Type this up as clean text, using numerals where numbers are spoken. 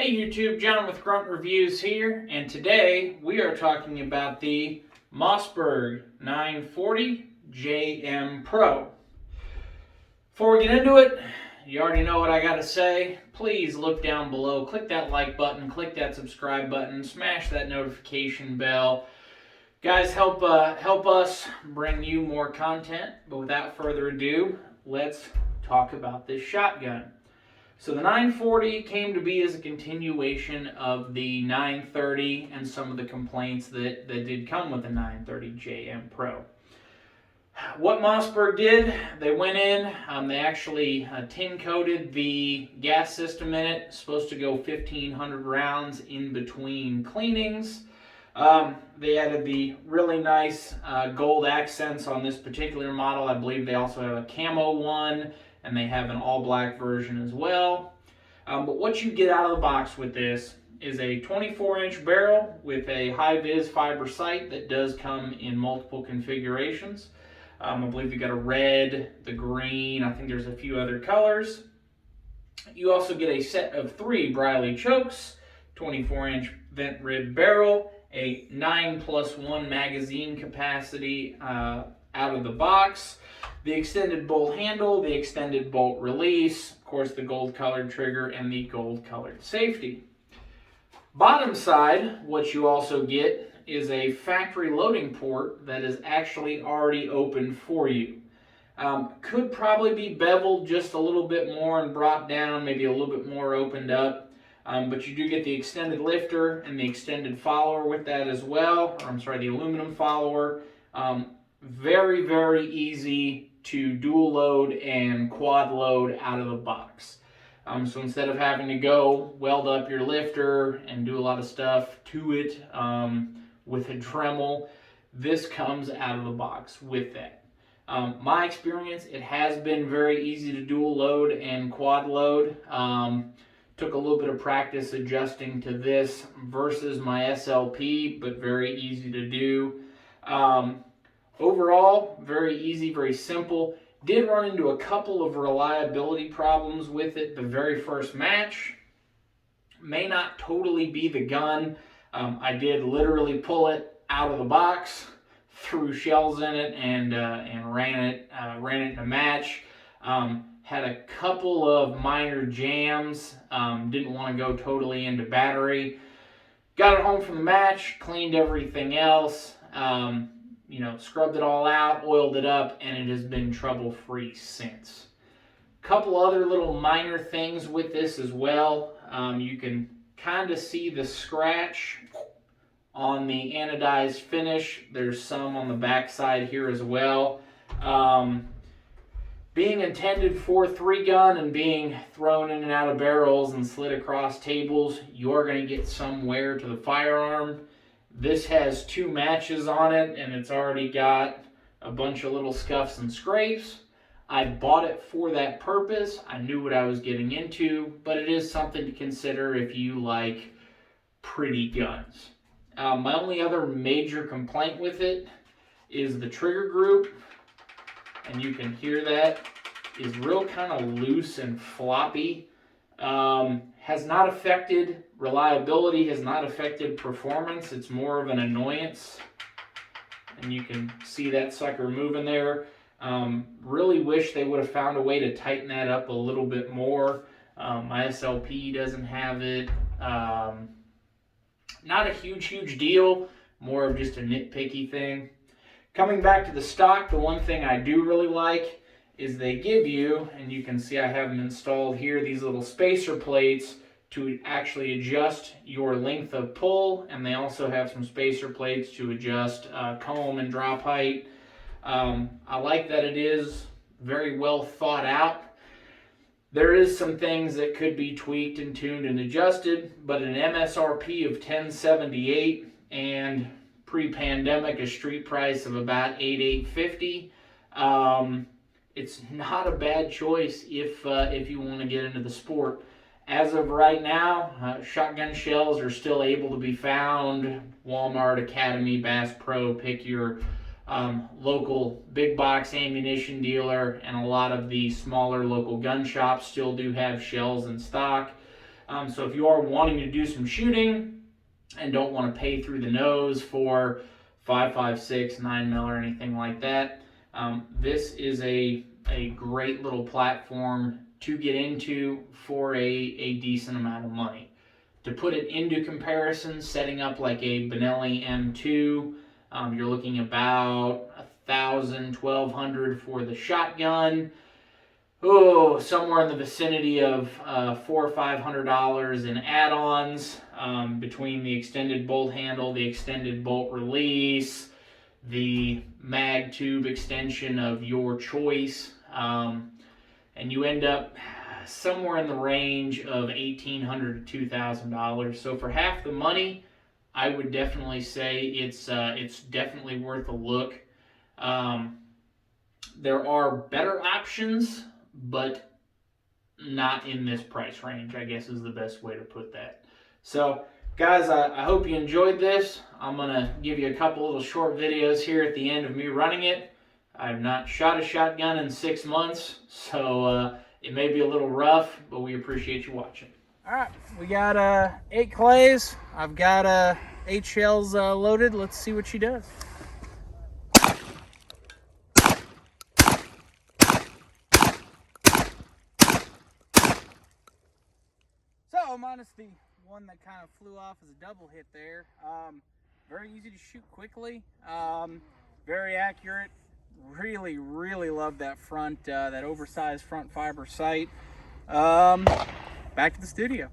Hey YouTube, John with Grunt Reviews here, and today we are talking about the Mossberg 940 JM Pro. Before we get into it, you already know what I gotta say. Please look down below, click that like button, click that subscribe button, smash that notification bell. Guys, help us bring you more content. But without further ado, let's talk about this shotgun. So the 940 came to be as a continuation of the 930 and some of the complaints that did come with the 930 JM Pro. What Mossberg did, they went in, they actually tin coated the gas system in it. It's supposed to go 1,500 rounds in between cleanings. They added the really nice gold accents on this particular model. I believe they also have a camo one, and they have an all-black version as well. But what you get out of the box with this is a 24-inch barrel with a high-vis fiber sight that does come in multiple configurations. I believe you got a red, the green, I think there's a few other colors. You also get a set of 3 Briley chokes, 24-inch vent rib barrel, a 9+1 magazine capacity out of the box, the extended bolt handle, the extended bolt release, of course the gold colored trigger, and the gold colored safety. Bottom side, what you also get is a factory loading port that is actually already open for you. Could probably be beveled just a little bit more and brought down, maybe a little bit more opened up. But you do get the extended lifter and the extended follower with that as well. Or I'm sorry, the aluminum follower. Very, very easy to dual load and quad load out of the box. So instead of having to go weld up your lifter and do a lot of stuff to it with a Dremel, this comes out of the box with that. My experience, it has been very easy to dual load and quad load. Took a little bit of practice adjusting to this versus my SLP, but very easy to do. Overall, very easy, very simple. Did run into a couple of reliability problems with it the very first match. May not totally be the gun. I did literally pull it out of the box, threw shells in it, and ran it in a match. Had a couple of minor jams. Didn't want to go totally into battery. Got it home from the match, cleaned everything else. Scrubbed it all out, oiled it up, and it has been trouble-free since. Couple other little minor things with this as well. You can kind of see the scratch on the anodized finish. There's some on the back side here as well. Being intended for 3-gun and being thrown in and out of barrels and slid across tables, you're going to get some wear to the firearm. This has 2 matches on it, and it's already got a bunch of little scuffs and scrapes. I bought it for that purpose. I knew what I was getting into, but it is something to consider if you like pretty guns. My only other major complaint with it is the trigger group, and you can hear that is real kind of loose and floppy. Has not affected reliability, has not affected performance. It's more of an annoyance. And you can see that sucker moving there. Really wish they would have found a way to tighten that up a little bit more. My SLP doesn't have it. Not a huge deal. More of just a nitpicky thing. Coming back to the stock, the one thing I do really like is they give you, and you can see I have them installed here, these little spacer plates to actually adjust your length of pull, and they also have some spacer plates to adjust comb and drop height. I like that it is very well thought out. There is some things that could be tweaked and tuned and adjusted, but an MSRP of $1078 and pre-pandemic a street price of about $850. It's not a bad choice if you want to get into the sport. As of right now, shotgun shells are still able to be found. Walmart, Academy, Bass Pro, pick your local big box ammunition dealer, and a lot of the smaller local gun shops still do have shells in stock. So if you are wanting to do some shooting and don't want to pay through the nose for 5.56, 9 mil or anything like that, this is a great little platform to get into for a decent amount of money. To put it into comparison, setting up like a Benelli M2, you're looking about $1,000, $1,200 for the shotgun. Oh, somewhere in the vicinity of $400 or $500 in add-ons, between the extended bolt handle, the extended bolt release, the mag tube extension of your choice, and you end up somewhere in the range of $1,800 to $2,000. So for half the money, I would definitely say it's definitely worth a look. There are better options, but not in this price range, I guess is the best way to put that. So guys, I hope you enjoyed this. I'm going to give you a couple little short videos here at the end of me running it. I've not shot a shotgun in 6 months, so it may be a little rough, but we appreciate you watching. All right, we got 8 clays. I've got 8 shells loaded. Let's see what she does. So, minus the one that kind of flew off as a double hit there. Very easy to shoot quickly. Very accurate. Really love that front, that oversized front fiber sight. Back to the studio.